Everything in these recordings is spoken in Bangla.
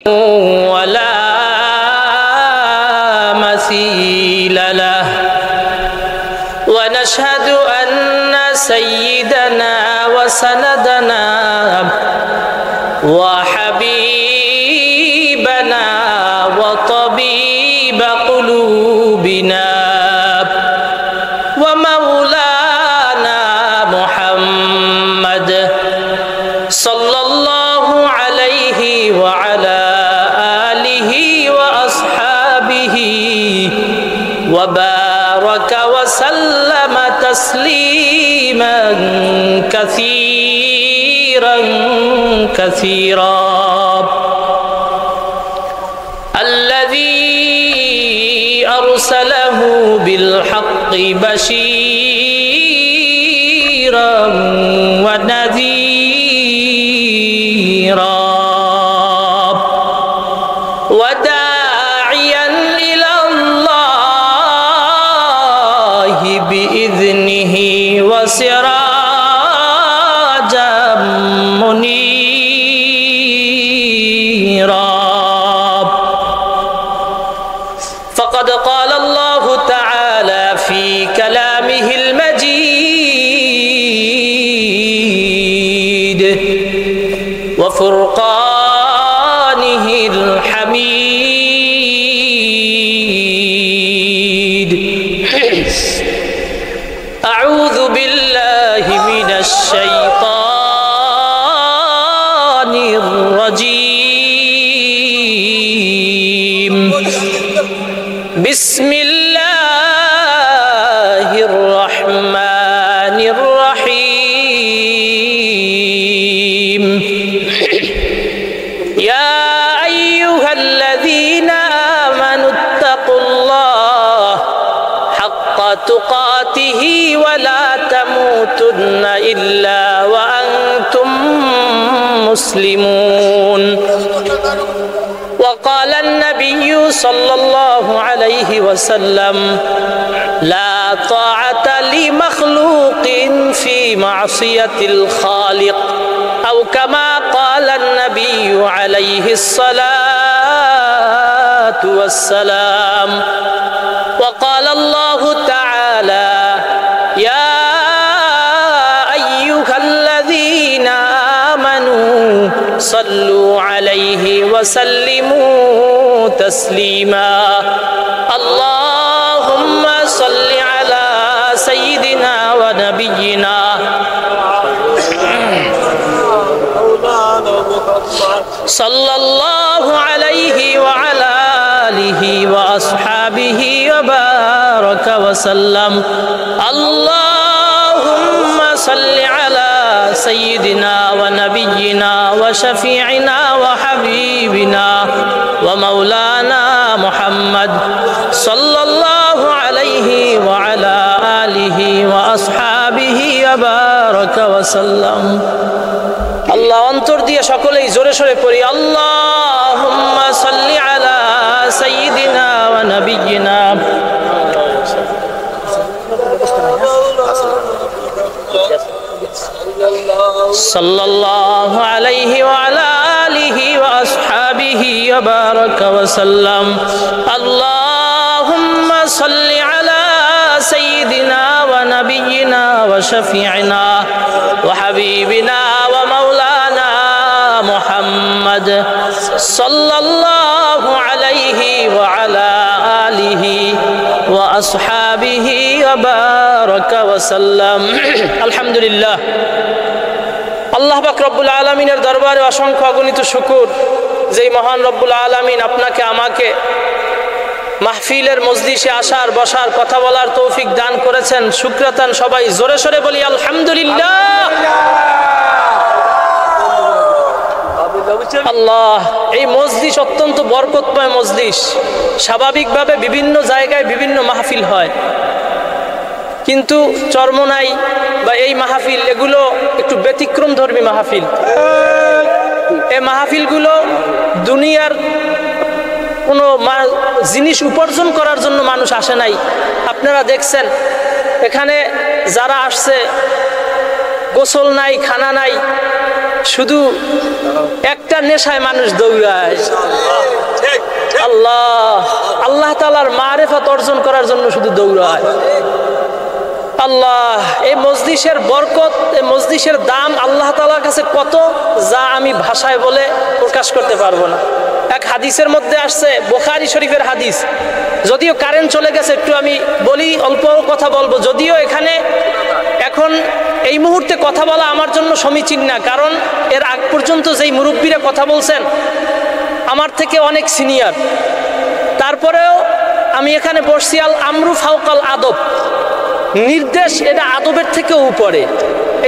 ولا مثيل له ونشهد أن سيدنا وسندنا وحبيبنا وطبيب قلوبنا ومولانا محمد صلى الله عليه وعلى آله وأصحابه وبارك وسلم تسليما كثيرا كثيرا الذي أرسله بالحق بشيرا ونذيرا وداعيا إلى الله بإذنه وسراجا منيرا فقد قال الله تعالى في كلامه المجيد وفرقانه الحميد أعوذ بالله من الشيطان الرجيم بسم الله الرحمن الرحيم يا أيها الذين آمنوا اتقوا الله حق تقاته ولا تموتن إلا وأنتم مسلمون وقال النبي صلى الله عليه وسلم لا طاعة لمخلوق في معصية الخالق أو كما قال النبي عليه الصلاة والسلام وقال الله تعالى يا أيها الذين آمنوا صلوا عليه وسلموا تسليما اللهم صل على سيدنا ونبينا صلى الله عليه وعلى آله وأصحابه وبارك وسلم اللهم صل على سيدنا ونبينا وشفيعنا وحبيبنا ومولانا محمد صلى الله عليه وعلى آله وأصحابه وبارك وسلم আল্লাহ অন্তর দিয়ে সকলেই জোরে সোরে পড়ি আল্লাহুম্মা সাল্লি আলা সাইয়্যিদিনা ওয়া নাবিয়্যিনা সাল্লাল্লাহু আলাইহি ওয়া আলা আলিহি ওয়া আসহাবিহি ওয়া বারাকা ওয়া সাল্লাম আল্লাহুম্মা সাল্লি আলা সাইয়্যিদিনা ওয়া নাবিয়্যিনা ওয়া শাফি'িনা ওয়া হাবিবিনা ওয়া মাওলানা মুহাম্মদ সাল্লাল্লাহু আলাইহি ওয়া আলা আলিহি ওয়া আসহাবিহি ওয়া বারাকা ওয়া সাল্লাম আলহামদুলিল্লাহ আল্লাহ পাক রব্বুল আলামিনের দরবারে অসংখ্য অগণিত শুকর যেই মহান রব্বুল আলামিন আপনাকে আমাকে মাহফিলের মজলিসে আসার বসার কথা বলার তৌফিক দান করেছেন শুকরাতান সবাই জোরে সোরে বলি আলহামদুলিল্লাহ আল্লাহ এই মজলিস অত্যন্ত বরকতময় মজলিস স্বাভাবিকভাবে বিভিন্ন জায়গায় বিভিন্ন মাহফিল হয় কিন্তু চরমোনাই বা এই মাহফিল এগুলো একটু ব্যতিক্রম ধর্মী মাহফিল এই মাহফিলগুলো দুনিয়ার কোনো জিনিস উপার্জন করার জন্য মানুষ আসে নাই আপনারা দেখছেন এখানে যারা আসছে গোসল নাই খানা নাই শুধু একটা নেশায় মানুষ দৌড়ায়, আল্লাহ তাআলার মারিফাত অর্জন করার জন্য শুধু দৌড়ায়। আল্লাহ, এই মজলিসের বরকত, এই মজলিসের দাম আল্লাহ তাআলার কাছে কত, যা আমি ভাষায় বলে প্রকাশ করতে পারবো না। এক হাদিসের মধ্যে আসছে, বুখারী শরীফের হাদিস, যদিও কারেন্ট চলে গেছে, একটু আমি বলি, অল্প কথা বলবো। যদিও এখানে এখন এই মুহূর্তে কথা বলা আমার জন্য সমীচীন না, কারণ এর আগ পর্যন্ত যেই মুরব্বীরা কথা বলছেন আমার থেকে অনেক সিনিয়র। তারপরেও আমি এখানে বসছি, আল আমরু ফাওকাল আদব, নির্দেশ এটা আদবের থেকেও উপরে।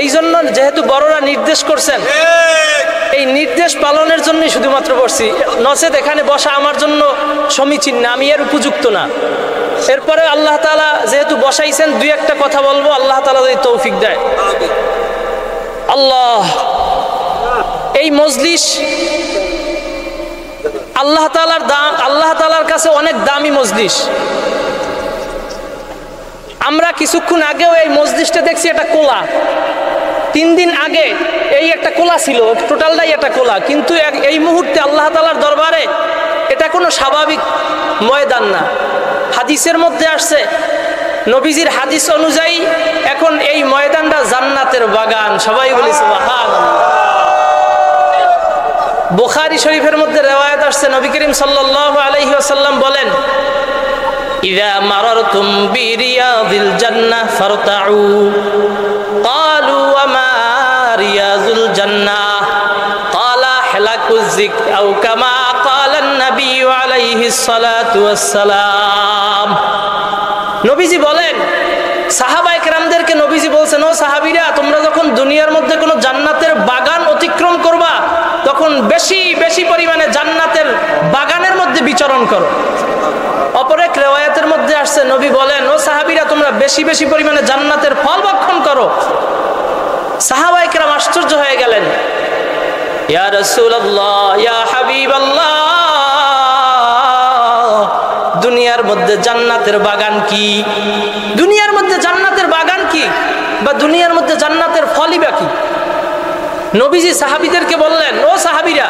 এই জন্য যেহেতু বড়রা নির্দেশ করছেন, এই নির্দেশ পালনের জন্যই শুধুমাত্র বসছি, নচেত এখানে বসা আমার জন্য সমীচীন না, আমি এর উপযুক্ত না। এরপরে আল্লাহ তাআলা যেহেতু বসাইছেন, দুই একটা কথা বলবো, আল্লাহ তাআলা যদি তৌফিক দেয়। আল্লাহ, এই মজলিস আল্লাহ তাআলার কাছে অনেক দামি মজলিস। আমরা কিছুক্ষণ আগেও এই মজলিসটা দেখছি, এটা কোলা। 3 দিন আগে এই একটা কোলা ছিল, টোটালটাই একটা কোলা, কিন্তু এই মুহূর্তে আল্লাহ তাআলার দরবারে এটা কোনো স্বাভাবিক ময়দান না। হাদিসের মধ্যে আসছে, নবীজির হাদিস অনুযায়ী এখন এই ময়দানটা জান্নাতের বাগান। সবাই বলি সুবহানাল্লাহ। বুখারী শরীফের মধ্যে রিওয়ায়াত আসছে, নবী করিম সাল্লাল্লাহু আলাইহি ওয়াসাল্লাম বলেন, ইযা মারারতুম বিরিয়াদিল জান্নাহ ফারতাউ। ক্বালু ওয়া মা রিয়াদুল জান্নাহ? ক্বালা হিলাকুজ যিকর আও কামা ক্বালান নবী আলাইহিস সালাতু ওয়াস সালাম। নবীজি বলেন, সাহাবায়ে কেরামদেরকে নবীজি বলছেন, ও সাহাবীরা, তোমরা যখন দুনিয়ার মধ্যে কোনো জান্নাতের বাগান অতিক্রম করবা, তখন বেশি বেশি পরিমাণে জান্নাতের বাগানের মধ্যে বিচরণ করো। অপর এক রিওয়ায়াতের মধ্যে আসছে, নবী বলেন, ও সাহাবীরা, তোমরা বেশি বেশি পরিমাণে জান্নাতের ফল ভক্ষণ করো। সাহাবায়ে কেরাম আশ্চর্য হয়ে গেলেন, ইয়া রাসূলুল্লাহ, ইয়া হাবিবাল্লাহ, দুনিয়ার মধ্যে জান্নাতের বাগান কি? দুনিয়ার মধ্যে জান্নাতের বাগান কি, বা দুনিয়ার মধ্যে জান্নাতের ফলই বা কি? নবীজি সাহাবীদেরকে বললেন, ও সাহাবীরা,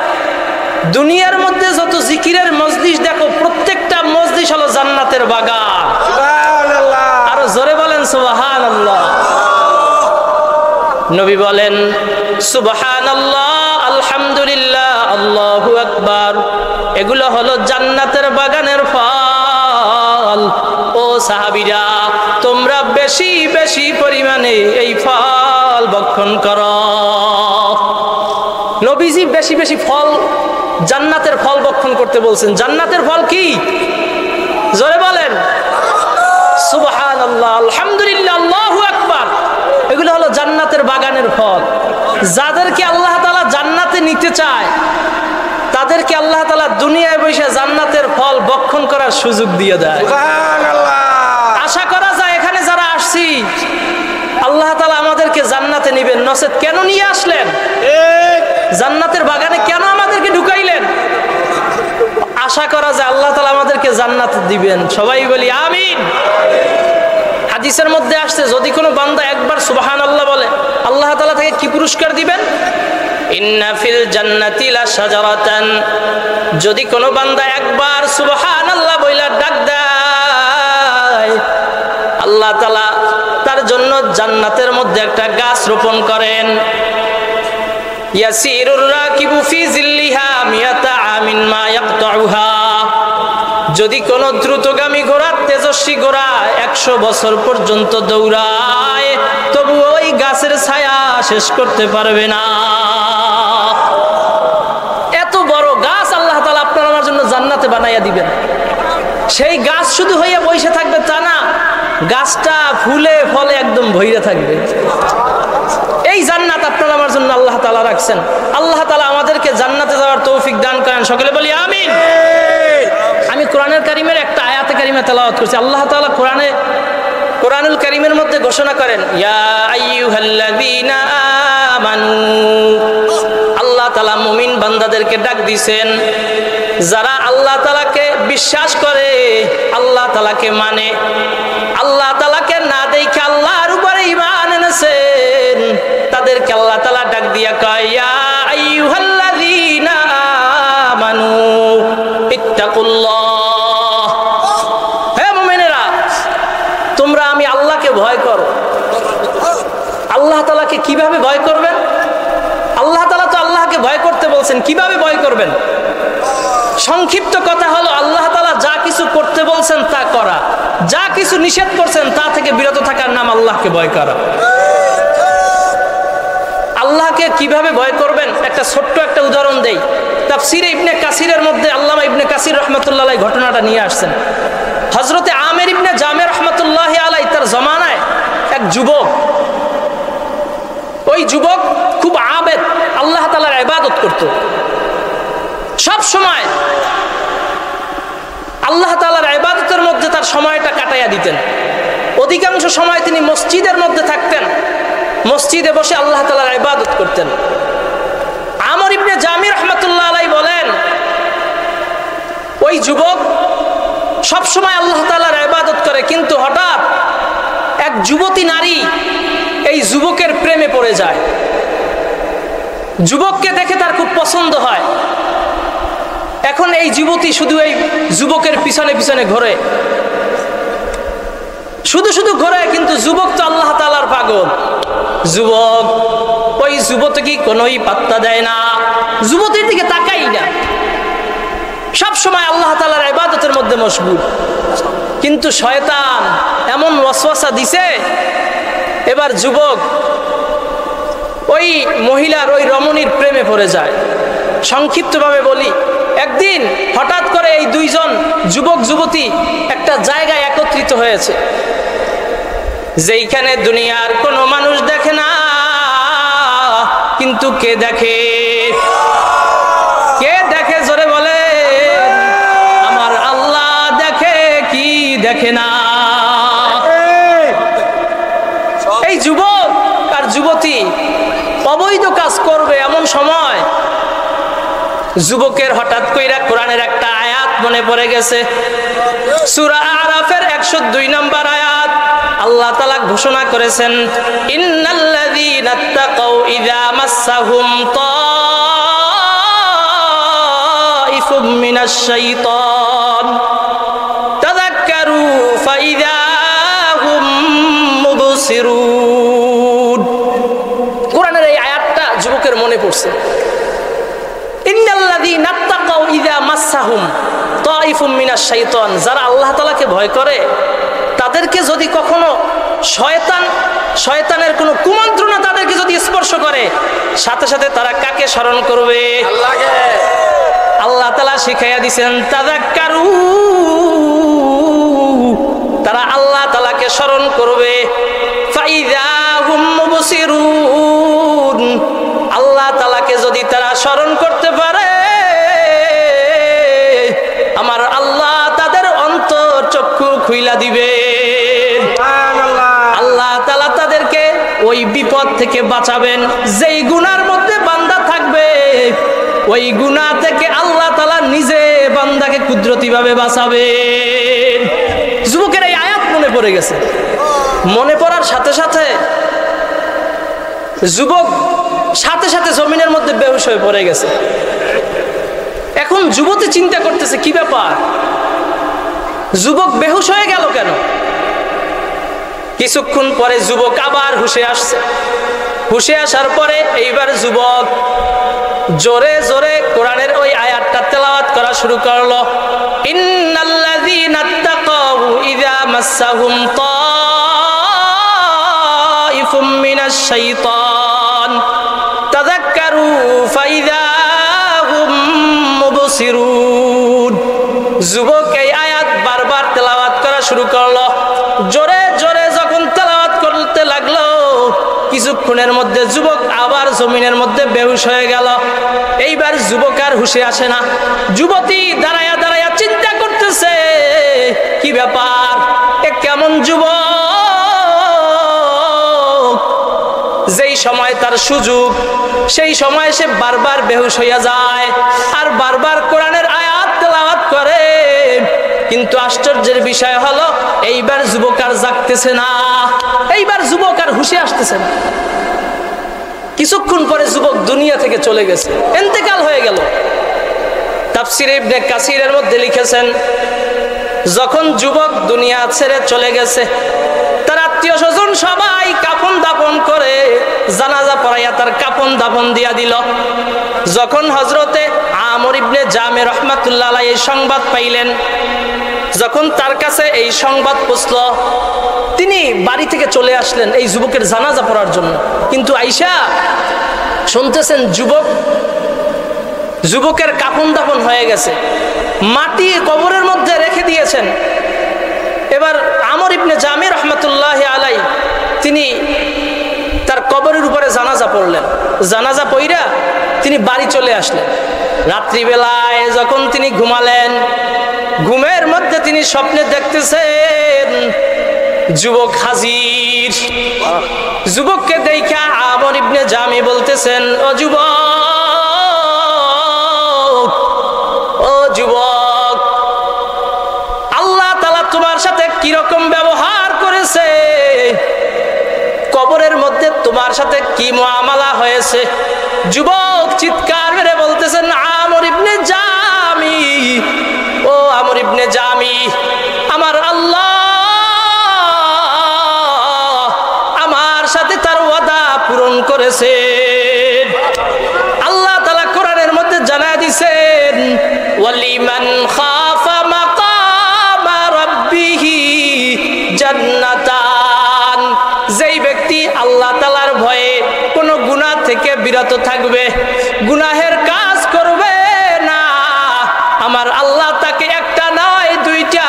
দুনিয়ার মধ্যে যত জিকিরের মজলিস দেখো, প্রত্যেকটা মজলিস হলো জান্নাতের বাগান। সুবহানাল্লাহ, আরো জোরে বলেন সুবহানাল্লাহ। নবী বলেন, সুবহানাল্লাহ, আলহামদুলিল্লাহ, আল্লাহু আকবার, এগুলো হলো জান্নাতের বাগানের ফল। ও সাহাবীরা, তোমরা বেশি বেশি পরিমাণে এই ফল ভক্ষণ করো। নবীজি বেশি বেশি ফল, জান্নাতের ফল ভক্ষণ করতে বলছেন। জান্নাতের ফল কি? জোরে বলেন সুবহানাল্লাহ, আলহামদুলিল্লাহ, আল্লাহু আকবার। এগুলো হলো জান্নাতের বাগানের ফল। যাদেরকে আল্লাহ তাআলা জান্নাতে নিতে চায়, তাদেরকে আল্লাহ তাআলা দুনিয়ায় বসে জান্নাতের ফল ভক্ষণ করার সুযোগ দিয়ে দেয়। সুবহানাল্লাহ। আশা করা যায় এখানে যারা আসছি, আল্লাহ তাআলা আমাদেরকে জান্নাতে নিবেন, নচেত কেন নিয়ে আসলেন? জান্নাতের বাগানে কেন আমাদেরকে ঢুকাইলেন? আশা করা যায় আল্লাহ তাআলা আমাদেরকে জান্নাত দিবেন। সবাই বলি আমিন। হাদিসের মধ্যে আসছে, যদি কোনো বান্দা একবার সুবহানাল্লাহ বলে, আল্লাহ তাআলা তাকে কি পুরস্কার দিবেন? ইন্না ফিল জান্নাতি লা শাজারাতান, যদি কোনো বান্দা একবার সুবহানাল্লাহ বইলা ডাক দেয়, আল্লাহ তাআলা তার জন্য জান্নাতের মধ্যে একটা গাছ রোপণ করেন। ইয়াসিরুর রাকিবু ফি জিল্লিহা মিয়াতা আমিন মা ইয়াকতাউহা, যদি কোনো দ্রুতগামী ঘোড়া, তেজস্বী ঘোড়া 100 বছর পর্যন্ত দৌড়ায়, তবু ওই গাছের ছায়া শেষ করতে পারবে না। এত বড় গাছ আল্লাহ তাআলা আপনার আমার জন্য জান্নাতে বানাইয়া দিবেন। সেই গাছ শুধু হইয়া বসে থাকবে তা না, গাছটা ফুলে ফলে একদম ভইরা থাকবে। এই জান্নাত আপনার আমার জন্য আল্লাহ তাআলা রাখছেন। আল্লাহ তাআলা আমাদেরকে জান্নাতে যাওয়ার তৌফিক দান করেন। সকলে বলি আমিন। আমি কোরআনুল কারীমের একটা আয়াতে কারিমা তেলাওয়াত করছি। আল্লাহ তাআলা কোরআনুল কারীমের মধ্যে ঘোষণা করেন, ইয়া আইয়ুহাল্লাযীনা আমানু, আল্লাহ তাআলা মুমিন বান্দাদেরকে ডাক দিবেন, যারা আল্লাহ তাআলাকে বিশ্বাস করে, আল্লাহ তাআলাকে মানে, আল্লাহ তাআলাকে না দেখে আল্লাহর উপরে ঈমান এনেছেন, তাদেরকে আল্লাহ তাআলা ডাক দিয়া কয়, ইয়া বলছেন, কিভাবে ভয় করবেন? সংক্ষিপ্ত কথা হলো, আল্লাহ তাআলা যা কিছু করতে বলছেন তা করা, যা কিছু নিষেধ করছেন তা থেকে বিরত থাকার নাম আল্লাহকে ভয় করা। আল্লাহকে কিভাবে ভয় করবেন একটা ছোট্ট একটা উদাহরণ দেই। তাফসিরে ইবনে কাসিরের মধ্যে আল্লামা ইবনে কাসির রাহমাতুল্লাহ আলাইহি ঘটনাটা নিয়ে আসছেন। হযরতে আমির ইবনে জামে রাহমাতুল্লাহি আলাইহি তার জামানায় এক যুবক, ওই যুবক খুব আবেদ, আল্লাহ তাআলার ইবাদত করত, সব সময় আল্লাহ তাআলার ইবাদতের মধ্যে তার সময়টা কাটাইয়া দিতেন। অধিকাংশ সময় তিনি মসজিদের মধ্যে থাকতেন, মসজিদে বসে আল্লাহ তাআলার ইবাদত করতেন। আমর ইবনে জামি রাহমাতুল্লাহ আলাইহি বলেন, ওই যুবক সব সময় আল্লাহ তাআলার ইবাদত করে, কিন্তু হঠাৎ এক যুবতী নারী এই যুবকের প্রেমে পড়ে যায়। যুবককে দেখে তার খুব পছন্দ হয়। এখন এই যুবতী শুধু এই যুবকের পিছনে পিছনে ঘোরে, শুধু শুধু ঘোরে, কিন্তু যুবক তো আল্লাহ তাআলার পাগল। যুবক ওই যুবতী কোনোই পাত্তা দেয় না, যুবতীর দিকে তাকাই না, সব সময় আল্লাহ তাআলার ইবাদতের মধ্যে মশগুল। কিন্তু শয়তান এমন ওয়াসওয়াসা দিছে, এবার যুবক ওই মহিলার, ওই রমণীর প্রেমে পড়ে যায়। সংক্ষিপ্তভাবে বলি, একদিন হঠাৎ করে এই দুইজন যুবক যুবতী একটা জায়গায় একত্রিত হয়েছে, যেইখানে দুনিয়ার কোনো মানুষ দেখে না, কিন্তু কে দেখে? কে দেখে? জোরে বলে, আমার আল্লাহ দেখে, কি দেখে না? এই যুবক আর যুবতী অবৈধ কাজ করবে এমন সময় যুবকের হঠাৎ কইরা কোরআনের একটা আয়াত মনে পড়ে গেছে। সূরা আরাফের 102 নম্বর আয়াত, আল্লাহ তাআলা ঘোষণা করেছেন, ইন্নাল্লাযীনা তাকাউ ইযা মাসসাহুম তাইফুম মিনাশ শাইতান তাযাক্কারু ফাইযা হুম মুবসিরুন। কোরআনের এই আয়াতটা যুবকের মনে পড়ছে। ইন্নাল্লাযীনা তাকাউ ইযা মাসসাহুম তাইফুম মিনাশ শাইতান, যারা আল্লাহ তাআলাকে ভয় করে তাদেরকে যদি কখনো শয়তানের কোনো কুমন্ত্রণা তাদেরকে যদি স্পর্শ করে, সাথে সাথে তারা কাকে স্মরণ করবে? আল্লাহকে। আল্লাহ তাআলা শিখাইয়া দিবেন তাযাক্কারু, তারা আল্লাহ তাআলাকে স্মরণ করবে। ফাইযা হুম মুবসিরুন, আল্লাহ তাআলাকে যদি তারা স্মরণ করতে পারে, আমার আল্লাহ তাদের অন্তর চক্ষু খুইলা দিবে। আল্লাহ তাআলা তাদেরকে ওই বিপদ থেকে বাঁচাবেন। যেই গুনার মধ্যে বান্দা থাকবে, ওই গুনাহ থেকে আল্লাহ তাআলা নিজে বান্দাকে কুদরতিভাবে বাঁচাবেন। যুবকের এই আয়াত মনে পড়ে গেছে। মনে পড়ার সাথে সাথে যুবক সাথে সাথে জমিনের মধ্যে বেহুশ হয়ে পড়ে গেছে। এখন যুবতী চিন্তা করতেছে, কি ব্যাপার, যুবক বেহুশ হয়ে গেল কেন? কিছুক্ষণ পরে যুবক আবার হুশে আসছে। হুশে আসার পরে এইবার যুবক জোরে জোরে কোরআনের ওই আয়াতটা তেলাওয়াত করা শুরু করলো। ইন্নাল্লাযীনা তাকাউ ইযা মাসসাহুম তাইফুম মিনাশ শাইতান তাযাক্কারু ফাইযা হুম মুবসিরুন। যুবক এই আয়াত বারবার তেলাওয়াত করা শুরু করলো। জোরে জোরে যখন তেলাওয়াত করতে লাগলো, কিছুক্ষণের মধ্যে যুবক আবার জমিনের মধ্যে বেহুশ হয়ে গেল। এইবার যুবক আর হুশে আসে না। যুবতী দাঁড়ায়া দাঁড়ায়া চিন্তা করতেছে, কি ব্যাপার, এ কেমন যুবক, যেই সময় তার সুযোগ সেই সময় সে বারবার বেহুশ হইয়া যায় আর বারবার কোরআনের আয়াত তেলাওয়াত করে। কিন্তু আশ্চর্যের বিষয় হলো, এইবার যুবক আর জাগতেছে না, এইবার যুবক আর হুশে আসতেছে না। কিছুক্ষণ পরে যুবক দুনিয়া থেকে চলে গেছে, ইন্তেকাল হয়ে গেল। তাফসীরে ইবনে কাসিরের মধ্যে লিখেছেন, যখন যুবক দুনিয়া ছেড়ে চলে গেছে, তারা আত্মীয় স্বজন সবাই কাফন দাফন করে জানাজা পড়াইয়া তার কাফন দাফন দিয়া দিল। যখন হযরতে আমর ইবনে জামে রাহমাতুল্লাহ আলাইহি এই সংবাদ পাইলেন, যখন তার কাছে এই সংবাদ পৌঁছল, তিনি বাড়ি থেকে চলে আসলেন এই যুবকের জানাজা পড়ার জন্য। কিন্তু আয়েশা শুনতেছেন যুবকের কাফন দাফন হয়ে গেছে, মাটি কবরের মধ্যে রেখে দিয়েছেন। এবার আমর ইবনে জামি রাহমাতুল্লাহি আলাইহি তিনি তার কবরের উপরে জানাজা পড়লেন। জানাজা পড়া তিনি বাড়ি চলে আসলেন। রাত্রিবেলায় যখন তিনি ঘুমালেন, ঘুমের মধ্যে তিনি স্বপ্নে দেখতেছেন যুবক হাজির। যুবককে দেখা আমর ইবনে জামি বলতেছেন, ও যুবক, আল্লাহ তাআলা তোমার সাথে কিরকম ব্যবহার করেছে, কবরের মধ্যে তোমার সাথে কি মুআমালা হয়েছে। যুবক চিৎকার মেরে বলতেছেন, আমর ইবনে জামি, ও আমর ইবনে জামি, আমার আল্লাহ আমার সাথে তার ওয়াদা পূরণ করেছে। আল্লাহ তাআলা কোরআনের মধ্যে জানায় দিয়েছেন, ওয়ালিমান খাফা মাকামা রাব্বিহি জান্নাতান, যেই ব্যক্তি আল্লাহ তাআলার ভয়ে কোনো গুনাহ থেকে বিরত থাকবে, গুনাহের কাজ করবে না, আমার আল্লাহ তাকে একটা নয় দুইটা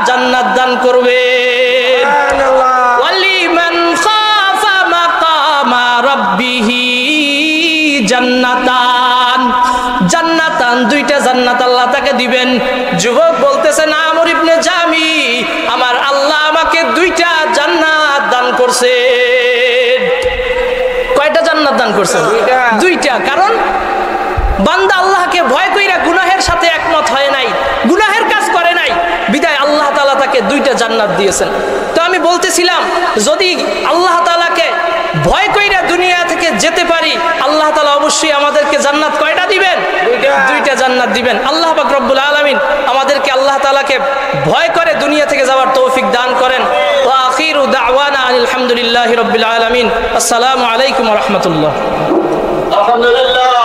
জান্নাত দান করবে। ওয়ালিমান খাফা মাকামা রাব্বিহি জান্নাতান, জান্নাতান দুইটা জান্নাত আল্লাহ তাকে দিবেন। যুবক বলতেছে, না আমর ইবনে জামি, আমার আল্লাহ আমাকে দুইটা জান্নাত দান করছে। কয়টা জান্নাত দান করছেন? দুইটা। কারণ বান্দা আল্লাহকে ভয় কইরা গুনাহের সাথে একমত হয় নাই, গুনাহের কাজ করে নাই, বিদায় আল্লাহ তাআলা তাকে দুইটা জান্নাত দিয়েছেন। তো আমি বলতেছিলাম, যদি আল্লাহ তাআলাকে ভয় কইরা দুনিয়া থেকে যেতে পারি, আল্লাহ তাআলা অবশ্যই আমাদেরকে জান্নাত কয়টা দিবেন? দুইটা জান্নাত দিবেন। আল্লাহ পাক রব্বুল আলামিন আমাদেরকে আল্লাহ তাআলাকে ভয় করে দুনিয়া থেকে যাওয়ার তৌফিক দান করেন। ওয়া আখিরু দাওয়ানা আলহামদুলিল্লাহি রাব্বিল আলামিন। আসসালামু আলাইকুম ওয়া রাহমাতুল্লাহ। আলহামদুলিল্লাহ।